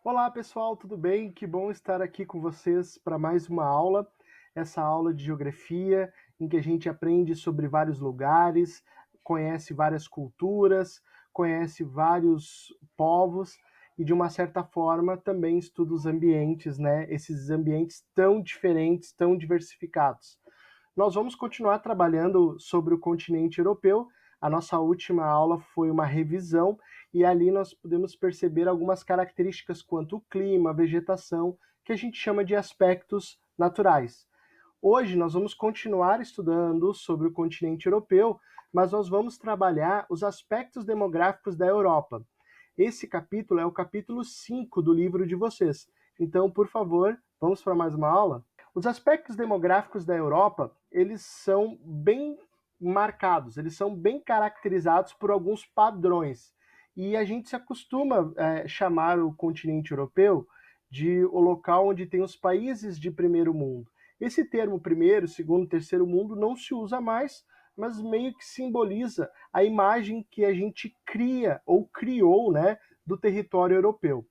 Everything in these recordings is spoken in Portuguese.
Olá pessoal, tudo bem? Que bom estar aqui com vocês para mais uma aula. Essa aula de geografia, em que a gente aprende sobre vários lugares, conhece várias culturas, conhece vários povos e, de uma certa forma, também estuda os ambientes, né? Esses ambientes tão diferentes, tão diversificados. Nós vamos continuar trabalhando sobre o continente europeu. A nossa última aula foi uma revisão e ali nós podemos perceber algumas características quanto ao clima, a vegetação, que a gente chama de aspectos naturais. Hoje nós vamos continuar estudando sobre o continente europeu, mas nós vamos trabalhar os aspectos demográficos da Europa. Esse capítulo é o capítulo 5 do livro de vocês. Então, por favor, vamos para mais uma aula? Os aspectos demográficos da Europa, eles são bem marcados, eles são bem caracterizados por alguns padrões. E a gente se acostuma chamar o continente europeu de o local onde tem os países de primeiro mundo. Esse termo primeiro, segundo, terceiro mundo não se usa mais, mas meio que simboliza a imagem que a gente cria ou criou, né, do território europeu.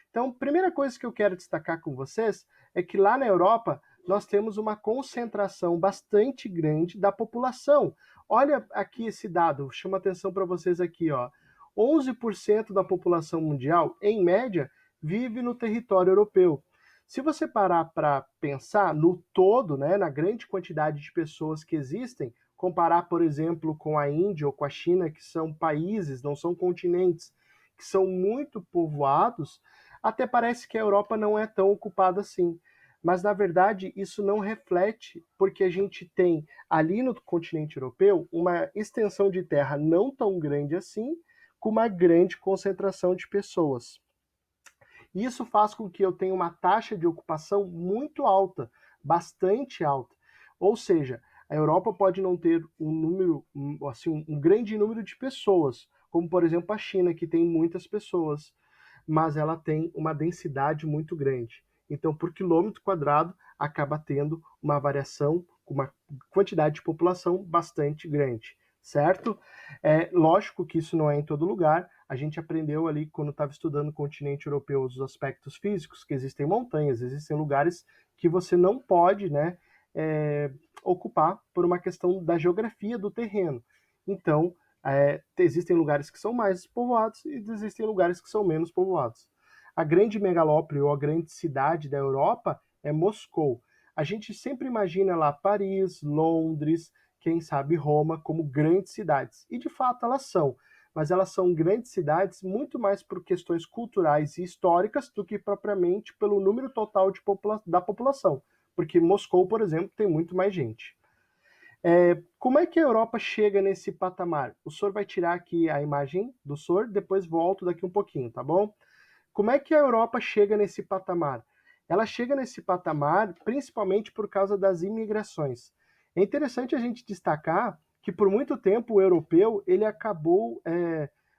Então, primeira coisa que eu quero destacar com vocês é que lá na Europa nós temos uma concentração bastante grande da população. Olha aqui esse dado, chama atenção para vocês aqui, ó. 11% da população mundial, em média, vive no território europeu. Se você parar para pensar no todo, né, na grande quantidade de pessoas que existem, comparar, por exemplo, com a Índia ou com a China, que são países, não são continentes, que são muito povoados, até parece que a Europa não é tão ocupada assim. Mas, na verdade, isso não reflete, porque a gente tem ali no continente europeu uma extensão de terra não tão grande assim, com uma grande concentração de pessoas. Isso faz com que eu tenha uma taxa de ocupação muito alta, bastante alta. Ou seja, a Europa pode não ter um número, assim, um grande número de pessoas, como por exemplo a China, que tem muitas pessoas, mas ela tem uma densidade muito grande. Então, por quilômetro quadrado, acaba tendo uma variação, uma quantidade de população bastante grande, certo? É lógico que isso não é em todo lugar. A gente aprendeu ali, quando estava estudando o continente europeu, os aspectos físicos, que existem montanhas, existem lugares que você não pode, né, ocupar por uma questão da geografia do terreno. Então, existem lugares que são mais povoados e existem lugares que são menos povoados. A grande megalópole ou a grande cidade da Europa é Moscou. A gente sempre imagina lá Paris, Londres, quem sabe Roma como grandes cidades. E de fato elas são, mas elas são grandes cidades muito mais por questões culturais e históricas do que propriamente pelo número total da população. Porque Moscou, por exemplo, tem muito mais gente. Como é que a Europa chega nesse patamar? O senhor vai tirar aqui a imagem do senhor, depois volto daqui um pouquinho, tá bom? Como é que a Europa chega nesse patamar? Ela chega nesse patamar principalmente por causa das imigrações. É interessante a gente destacar que por muito tempo o europeu ele acabou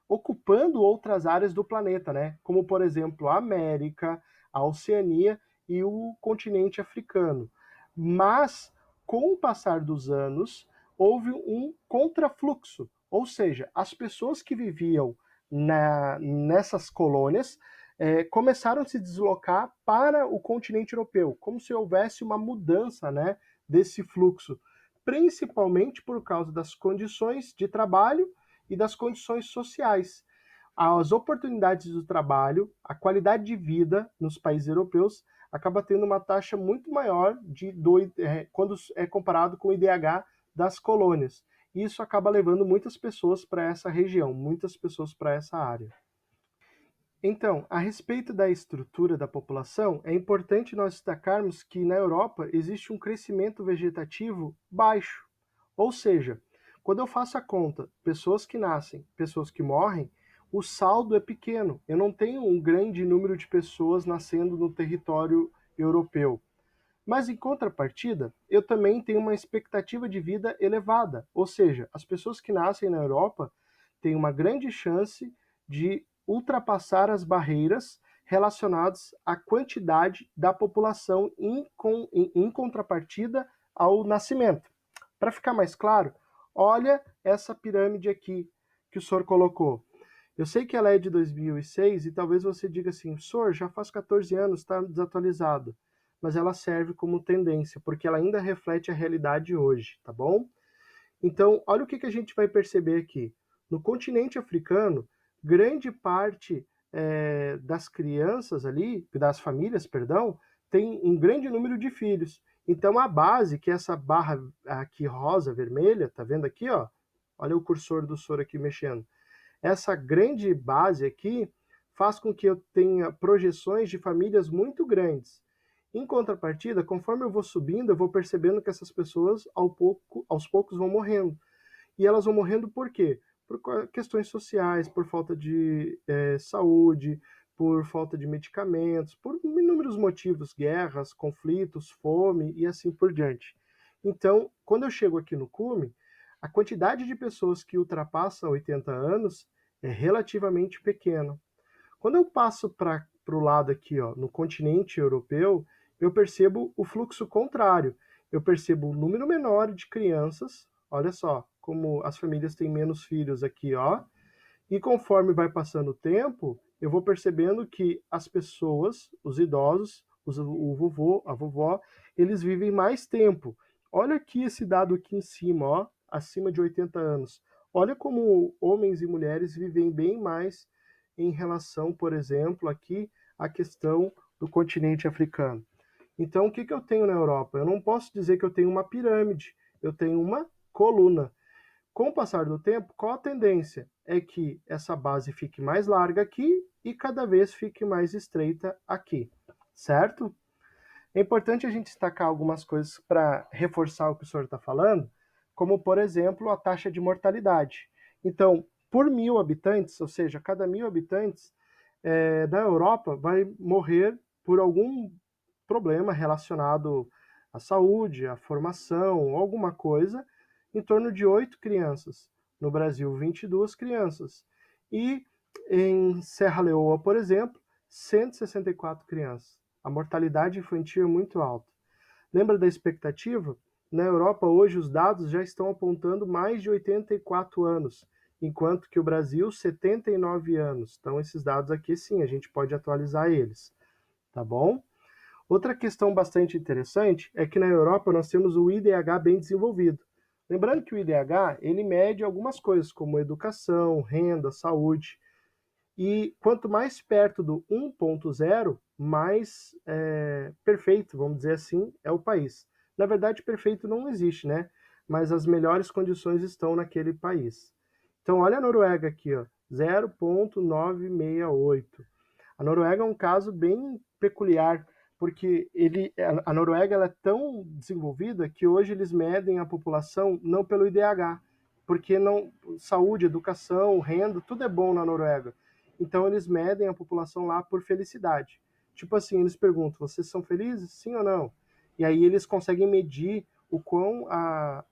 ocupando outras áreas do planeta, né? Como por exemplo a América, a Oceania e o continente africano. Mas com o passar dos anos houve um contrafluxo, ou seja, as pessoas que viviam nessas colônias começaram a se deslocar para o continente europeu, como se houvesse uma mudança, né, desse fluxo, principalmente por causa das condições de trabalho e das condições sociais. As oportunidades do trabalho, a qualidade de vida nos países europeus acaba tendo uma taxa muito maior quando é comparado com o IDH das colônias. E isso acaba levando muitas pessoas para essa região, muitas pessoas para essa área. Então, a respeito da estrutura da população, é importante nós destacarmos que na Europa existe um crescimento vegetativo baixo. Ou seja, quando eu faço a conta, pessoas que nascem, pessoas que morrem, o saldo é pequeno. Eu não tenho um grande número de pessoas nascendo no território europeu. Mas em contrapartida, eu também tenho uma expectativa de vida elevada. Ou seja, as pessoas que nascem na Europa têm uma grande chance de ultrapassar as barreiras relacionadas à quantidade da população em contrapartida ao nascimento. Para ficar mais claro, olha essa pirâmide aqui que o senhor colocou. Eu sei que ela é de 2006 e talvez você diga assim, Sor, já faz 14 anos, está desatualizado. Mas ela serve como tendência, porque ela ainda reflete a realidade hoje, tá bom? Então, olha o que a gente vai perceber aqui. No continente africano, grande parte das crianças ali, das famílias, perdão, tem um grande número de filhos. Então, a base, que é essa barra aqui rosa, vermelha, tá vendo aqui, ó? Olha o cursor do soro aqui mexendo. Essa grande base aqui faz com que eu tenha projeções de famílias muito grandes. Em contrapartida, conforme eu vou subindo, eu vou percebendo que essas pessoas aos poucos vão morrendo. E elas vão morrendo por quê? Por questões sociais, por falta de saúde, por falta de medicamentos, por inúmeros motivos, guerras, conflitos, fome e assim por diante. Então, quando eu chego aqui no cume, a quantidade de pessoas que ultrapassam 80 anos é relativamente pequena. Quando eu passo para o lado aqui, ó, no continente europeu, eu percebo o fluxo contrário. Eu percebo um número menor de crianças, olha só, como as famílias têm menos filhos aqui, ó, e conforme vai passando o tempo, eu vou percebendo que as pessoas, os idosos, o vovô, a vovó, eles vivem mais tempo. Olha aqui esse dado aqui em cima, ó, acima de 80 anos. Olha como homens e mulheres vivem bem mais em relação, por exemplo, aqui à questão do continente africano. Então, o que eu tenho na Europa? Eu não posso dizer que eu tenho uma pirâmide, eu tenho uma coluna. Com o passar do tempo, qual a tendência? É que essa base fique mais larga aqui e cada vez fique mais estreita aqui, certo? É importante a gente destacar algumas coisas para reforçar o que o senhor está falando, como, por exemplo, a taxa de mortalidade. Então, por 1.000 habitantes, ou seja, cada 1.000 habitantes da Europa vai morrer por algum problema relacionado à saúde, à formação, alguma coisa, em torno de 8 crianças. No Brasil, 22 crianças. E em Serra Leoa, por exemplo, 164 crianças. A mortalidade infantil é muito alta. Lembra da expectativa? Na Europa, hoje, os dados já estão apontando mais de 84 anos, enquanto que o Brasil, 79 anos. Então, esses dados aqui, sim, a gente pode atualizar eles, tá bom? Outra questão bastante interessante é que na Europa nós temos o IDH bem desenvolvido. Lembrando que o IDH, ele mede algumas coisas, como educação, renda, saúde. E quanto mais perto do 1.0, mais perfeito, vamos dizer assim, é o país. Na verdade, perfeito não existe, né? Mas as melhores condições estão naquele país. Então, olha a Noruega aqui, ó, 0.968. A Noruega é um caso bem peculiar, porque a Noruega ela é tão desenvolvida que hoje eles medem a população não pelo IDH, porque não, saúde, educação, renda, tudo é bom na Noruega. Então eles medem a população lá por felicidade. Tipo assim, eles perguntam, vocês são felizes? Sim ou não? E aí eles conseguem medir o quão a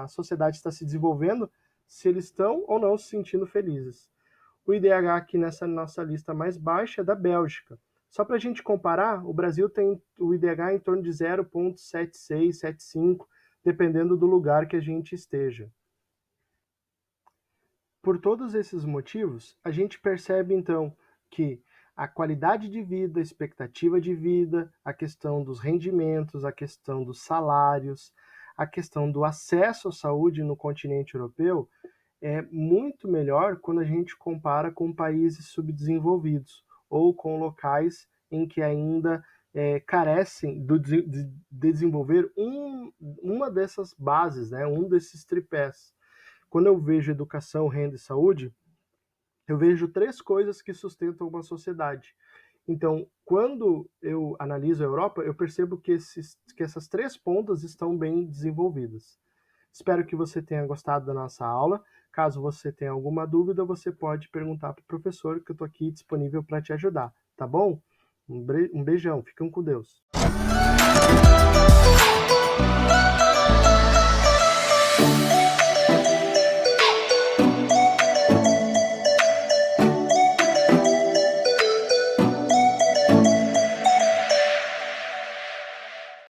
sociedade está se desenvolvendo, se eles estão ou não se sentindo felizes. O IDH aqui nessa nossa lista mais baixa é da Bélgica. Só para a gente comparar, o Brasil tem o IDH em torno de 0,76, 0,75, dependendo do lugar que a gente esteja. Por todos esses motivos, a gente percebe então que a qualidade de vida, a expectativa de vida, a questão dos rendimentos, a questão dos salários, a questão do acesso à saúde no continente europeu é muito melhor quando a gente compara com países subdesenvolvidos ou com locais em que ainda carecem de desenvolver uma dessas bases, né, um desses tripés. Quando eu vejo educação, renda e saúde, eu vejo 3 coisas que sustentam uma sociedade. Então, quando eu analiso a Europa, eu percebo que essas 3 pontas estão bem desenvolvidas. Espero que você tenha gostado da nossa aula. Caso você tenha alguma dúvida, você pode perguntar para o professor, que eu estou aqui disponível para te ajudar, tá bom? Um beijão, fiquem com Deus.